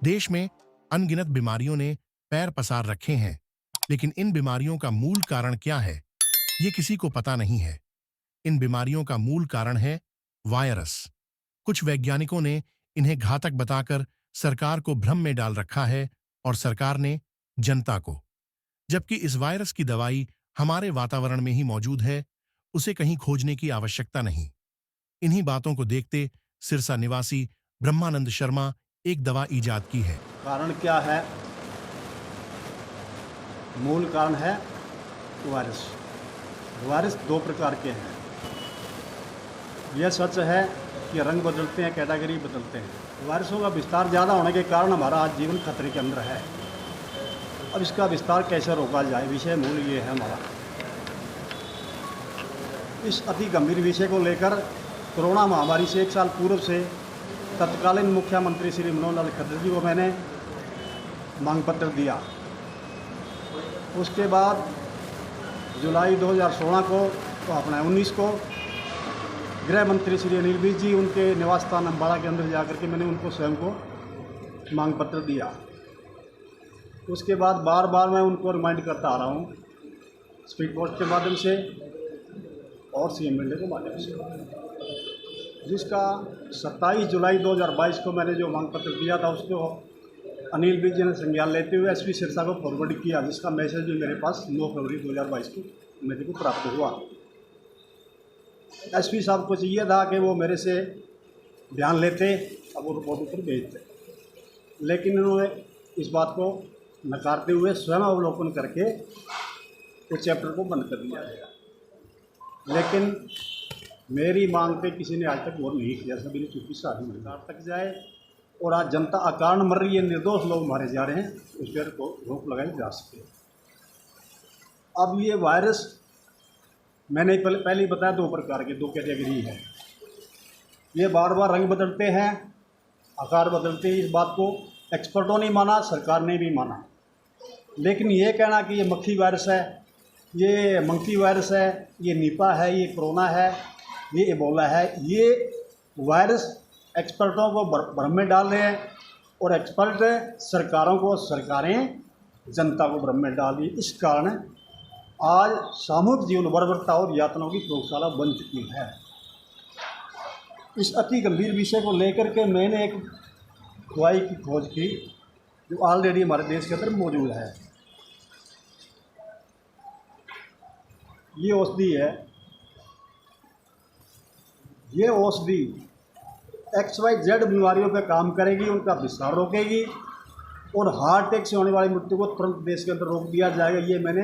देश में अनगिनत बीमारियों ने पैर पसार रखे हैं, लेकिन इन बीमारियों का मूल कारण क्या है, ये किसी को पता नहीं है। इन बीमारियों का मूल कारण है वायरस। कुछ वैज्ञानिकों ने इन्हें घातक बताकर सरकार को भ्रम में डाल रखा है और सरकार ने जनता को। जबकि इस वायरस की दवाई हमारे वातावरण में ही मौजूद है, उसे कहीं खोजने की आवश्यकता नहीं। इन्हीं बातों को देखते सिरसा निवासी ब्रह्मानंद शर्मा एक दवा ईजाद की है। कारण क्या है? मूल कारण है वायरस। वायरस दो प्रकार के हैं। यह सच है कि रंग बदलते हैं, कैटेगरी बदलते हैं। वायरसों का विस्तार ज़्यादा होने के कारण हमारा आज जीवन खतरे के अंदर है। अब इसका विस्तार कैसे रोका जाए, विषय मूल ये है हमारा। इस अति गंभीर विषय को लेकर कोरोना महामारी से 1 साल पूर्व से तत्कालीन मुख्यमंत्री श्री मनोहर लाल खट्टर जी को मैंने मांग पत्र दिया। उसके बाद जुलाई 2016 को तो अपना 19 को गृह मंत्री श्री अनिल विज जी उनके निवास स्थान अम्बाड़ा के अंदर जाकर के मैंने उनको स्वयं को मांग पत्र दिया। उसके बाद बार बार मैं उनको रिमाइंड करता आ रहा हूँ, स्पीड पोस्ट के माध्यम से और CM के माध्यम से, जिसका 27 जुलाई 2022 को मैंने जो मांग पत्र दिया था उसको अनिल विज जी ने संज्ञान लेते हुए SP सिरसा को फॉरवर्ड किया, जिसका मैसेज भी मेरे पास 9 फरवरी 2022 को मेरे को प्राप्त हुआ। SP साहब को चाहिए था कि वो मेरे से ध्यान लेते और वो रिपोर्ट ऊपर भेजते, लेकिन इन्होंने इस बात को नकारते हुए स्वयं अवलोकन करके उस चैप्टर को बंद कर दिया गया। लेकिन मेरी मांग पे किसी ने आज तक गौर नहीं किया। सभी ने चुप्पी साधी सरकार तक जाए और आज जनता अकारण मर रही है, निर्दोष लोग मारे जा रहे हैं, उस पर को रोक लगाई जा सके। अब ये वायरस मैंने पहले ही बताया 2 प्रकार के, 2 कैटेगरी है। ये बार बार रंग बदलते हैं, आकार बदलते हैं। इस बात को एक्सपर्टों ने माना, सरकार ने भी माना। लेकिन ये कहना कि ये मक्खी वायरस है, ये मंकी वायरस है, ये निपा है, ये कोरोना है, ये एबोला है, ये वायरस एक्सपर्टों को भ्रम में डाल रहे हैं और एक्सपर्ट सरकारों को, सरकारें जनता को भ्रम में डाल रही है। इस कारण आज सामूहिक जीवन बर्बरता और यातनाओं की प्रयोगशाला बन चुकी है। इस अति गंभीर विषय को लेकर के मैंने एक दवाई की खोज की जो ऑलरेडी हमारे देश के अंदर मौजूद है। ये औषधि है। ये औषधि XYZ बीमारियों पर काम करेगी, उनका विस्तार रोकेगी और हार्ट अटैक से होने वाली मृत्यु को तुरंत देश के अंदर रोक दिया जाएगा। ये मैंने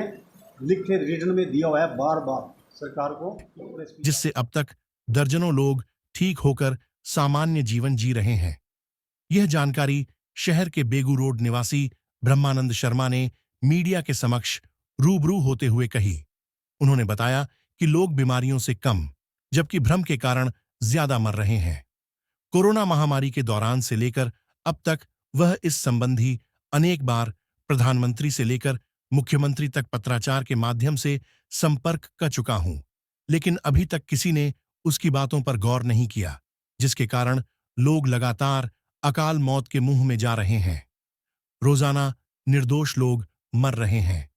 लिख के रिटर्न में दिया हुआ है बार बार सरकार को, जिससे अब तक दर्जनों लोग ठीक होकर सामान्य जीवन जी रहे हैं। यह जानकारी शहर के बेगू रोड निवासी ब्रह्मानंद शर्मा ने मीडिया के समक्ष रूबरू होते हुए कही। उन्होंने बताया कि लोग बीमारियों से कम, जबकि भ्रम के कारण ज्यादा मर रहे हैं। कोरोना महामारी के दौरान से लेकर अब तक वह इस संबंधी अनेक बार प्रधानमंत्री से लेकर मुख्यमंत्री तक पत्राचार के माध्यम से संपर्क कर चुका हूं, लेकिन अभी तक किसी ने उसकी बातों पर गौर नहीं किया, जिसके कारण लोग लगातार अकाल मौत के मुंह में जा रहे हैं। रोजाना निर्दोष लोग मर रहे हैं।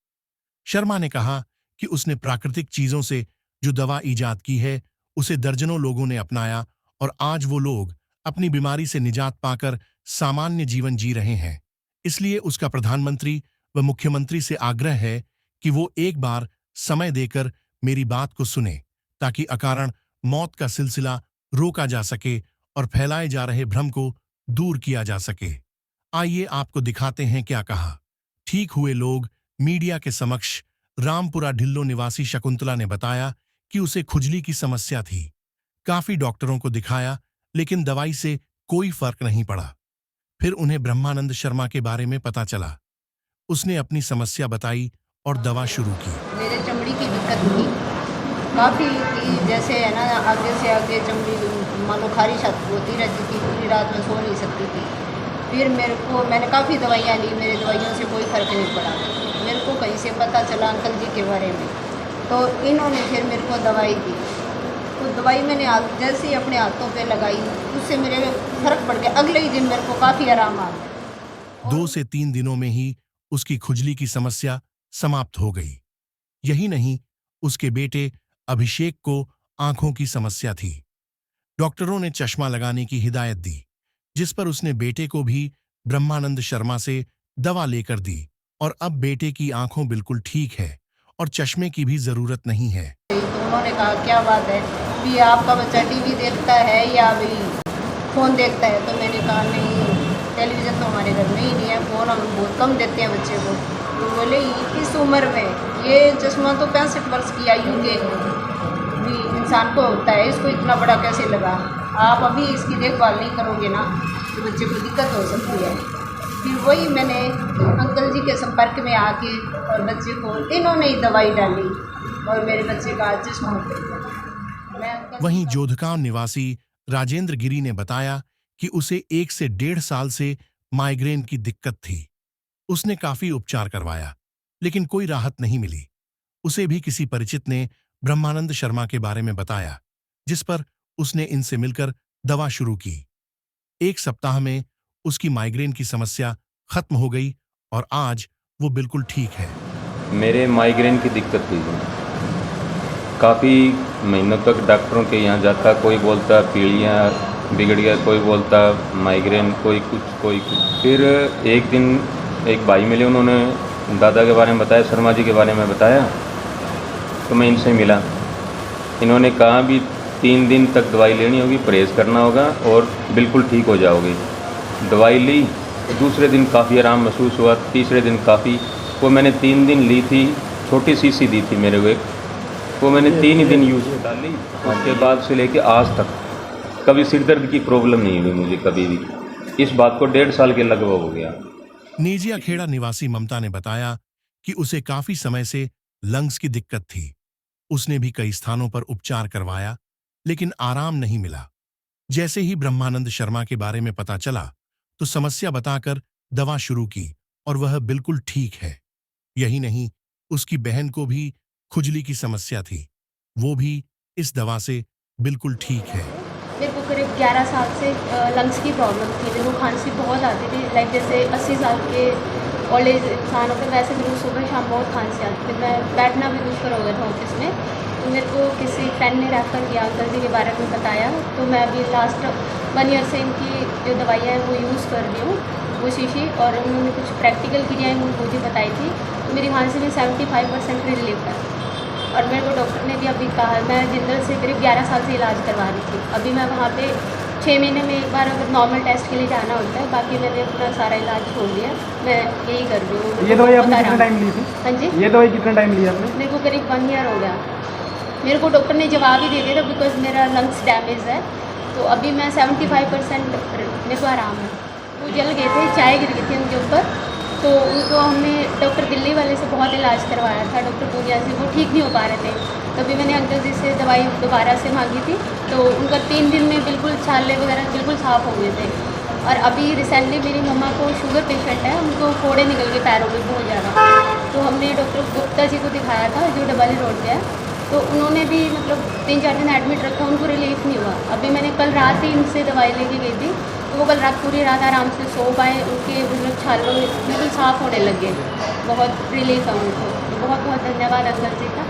शर्मा ने कहा कि उसने प्राकृतिक चीजों से जो दवा ईजाद की है उसे दर्जनों लोगों ने अपनाया और आज वो लोग अपनी बीमारी से निजात पाकर सामान्य जीवन जी रहे हैं। इसलिए उसका प्रधानमंत्री व मुख्यमंत्री से आग्रह है कि वो एक बार समय देकर मेरी बात को सुने, ताकि अकारण मौत का सिलसिला रोका जा सके और फैलाए जा रहे भ्रम को दूर किया जा सके। आइए आपको दिखाते हैं क्या कहा। ठीक हुए लोग मीडिया के समक्ष रामपुरा ढिल्लो निवासी शकुंतला ने बताया कि उसे खुजली की समस्या थी। काफी डॉक्टरों को दिखाया, लेकिन दवाई से कोई फर्क नहीं पड़ा। फिर उन्हें ब्रह्मानंद शर्मा के बारे में पता चला। उसने अपनी समस्या बताई और दवा शुरू की। मेरे चमड़ी की दिक्कत थी काफ़ी, जैसे है ना आगे से चमड़ी मान लो खारिश होती रहती थी, पूरी रात में सो नहीं सकती थी। फिर मैंने काफ़ी दवाइयाँ ली, मेरे दवाइयों से कोई फ़र्क नहीं पड़ा। मेरे को कहीं से पता चला अंकल जी के बारे में, तो इन्होंने फिर मेरे को दवाई दी। तो दवाई मैंने जैसे ही अपने हाथों पे लगाई, उससे मेरे फ़र्क पड़ गया। अगले ही दिन मेरे को काफ़ी आराम आ गया। 2 से 3 दिनों में ही उसकी खुजली की समस्या समाप्त हो गई। यही नहीं, उसके बेटे अभिषेक को आंखों की समस्या थी। डॉक्टरों ने चश्मा लगाने की हिदायत दी, जिस पर उसने बेटे को भी ब्रह्मानंद शर्मा से दवा लेकर दी और अब बेटे की आंखों बिल्कुल ठीक है और चश्मे की भी जरूरत नहीं है। तो उन्होंने कहा क्या बात है कि आपका बच्चा टीवी देखता है या भी फ़ोन देखता है? तो मैंने कहा नहीं, टेलीविज़न तो हमारे घर में ही नहीं है, फ़ोन हम बहुत कम देते हैं बच्चे को। तो बोले इस उम्र में ये चश्मा तो 65 वर्ष की आयु के भी इंसान को होता है, इसको इतना बड़ा कैसे लगा? आप अभी इसकी देखभाल नहीं करोगे ना तो बच्चे को दिक्कत हो सकती है। फिर वही मैंने अंकल जी के संपर्क में आके और बच्चे को इन्होंने ही दवाई डाली और मेरे बच्चे का चश्मा उतर गया। मैं अंकल वहीं जोधगांव निवासी राजेंद्र गिरी ने बताया कि उसे 1 से 1.5 साल से माइग्रेन की दिक्कत थी। उसने काफी उपचार करवाया, लेकिन कोई राहत नहीं मिली। उसे भी किसी परिचित ने ब्रह्मानंद शर्मा के बारे में बताया, जिस पर उसने इनसे मिलकर दवा शुरू की। 1 सप्ताह में उसकी माइग्रेन की समस्या खत्म हो गई और आज वो बिल्कुल ठीक है। मेरे माइग्रेन की दिक्कत थी, काफ़ी महीनों तक डॉक्टरों के यहाँ जाता, कोई बोलता पीलियाँ बिगड़ गया, कोई बोलता माइग्रेन, कोई कुछ। फिर एक दिन एक भाई मिले, उन्होंने दादा के बारे में बताया, शर्मा जी के बारे में बताया, तो मैं इनसे मिला। इन्होंने कहा भी 3 दिन तक दवाई लेनी होगी, परहेज़ करना होगा और बिल्कुल ठीक हो जाओगे। दवाई ली, दूसरे दिन काफ़ी आराम महसूस हुआ, तीसरे दिन काफ़ी, वो मैंने 3 दिन ली थी, छोटी शीशी दी थी मेरे को एक, वो मैंने 3 ही दिन यूज़ कर ली। उसके बाद से लेके आज तक कभी सिर दर्द की प्रॉब्लम नहीं हुई मुझे कभी भी। इस बात को 1.5 साल के लगभग हो गया। नीजिया खेड़ा निवासी ममता ने बताया कि उसे काफी समय से लंग्स की दिक्कत थी। उसने भी कई स्थानों पर उपचार करवाया, लेकिन आराम नहीं मिला। जैसे ही ब्रह्मानंद शर्मा के बारे में पता चला, तो समस्या बताकर दवा शुरू की और वह बिल्कुल ठीक है। यही नहीं, उसकी बहन को भी खुजली की समस्या थी, वो भी इस दवा से बिल्कुल ठीक है। मेरे को करीब 11 साल से लंग्स की प्रॉब्लम थी। मेरे को खांसी बहुत आती थी, लाइक जैसे 80 साल के ओल्ड एज इंसान होते वैसे मेरे को सुबह शाम बहुत खांसी आती थी। मैं बैठना भी मुश्किल हो गया था ऑफिस में। तो मेरे को किसी फ्रेंड ने रेफर किया, अंकल जी के बारे में बताया। तो मैं अभी लास्ट 1 ईयर से इनकी जो दवाइयाँ हैं वो यूज़ कर रही हूँ, वो शीशी, और उन्होंने कुछ प्रैक्टिकल क्रियाएँ मुझे बताई थी। तो मेरी खांसी में 75% रिलीफ है। और मेरे को डॉक्टर ने भी अभी कहा, मैं जिंदल से करीब 11 साल से इलाज करवा रही थी। अभी मैं वहाँ पे 6 महीने में एक बार अगर नॉर्मल टेस्ट के लिए जाना होता है, बाकी मैंने अपना सारा इलाज छोड़ दिया। मैं यही कर रही हूँ। ये दवाई आपने कितना टाइम ली थी? हाँ जी, ये दवाई कितना टाइम लिया आपने? मेरे को करीब 1 ईयर हो गया। मेरे को डॉक्टर ने जवाब ही दे दिया था बिकॉज मेरा लंग्स डैमेज है। तो अभी मैं 75% मेरे को आराम है। वो जल गए थे, चाय गिर गई थी उनके ऊपर, तो उनको हमने डॉक्टर दिल्ली वाले से बहुत इलाज करवाया था, डॉक्टर पूजा से, वो ठीक नहीं हो पा रहे थे। तभी मैंने अंकल जी से दवाई दोबारा से मांगी थी, तो उनका 3 दिन में बिल्कुल छाले वगैरह बिल्कुल साफ़ हो गए थे। और अभी रिसेंटली मेरी मम्मा को शुगर पेशेंट है, उनको फोड़े निकल के पैरों में बहुत ज़्यादा। तो हमने डॉक्टर गुप्ता जी को दिखाया था, जो डबल रोड पे है। तो उन्होंने भी मतलब 3-4 दिन एडमिट रखा, उनको रिलीफ नहीं हुआ। अभी मैंने कल रात ही इनसे दवाई लेके गई थी, तो वो कल रात पूरी रात आराम से सो पाए, उनके मतलब छालों में बिल्कुल साफ़ होने लगे, बहुत रिलीफ है उनको। तो बहुत बहुत धन्यवाद अंकल जी का।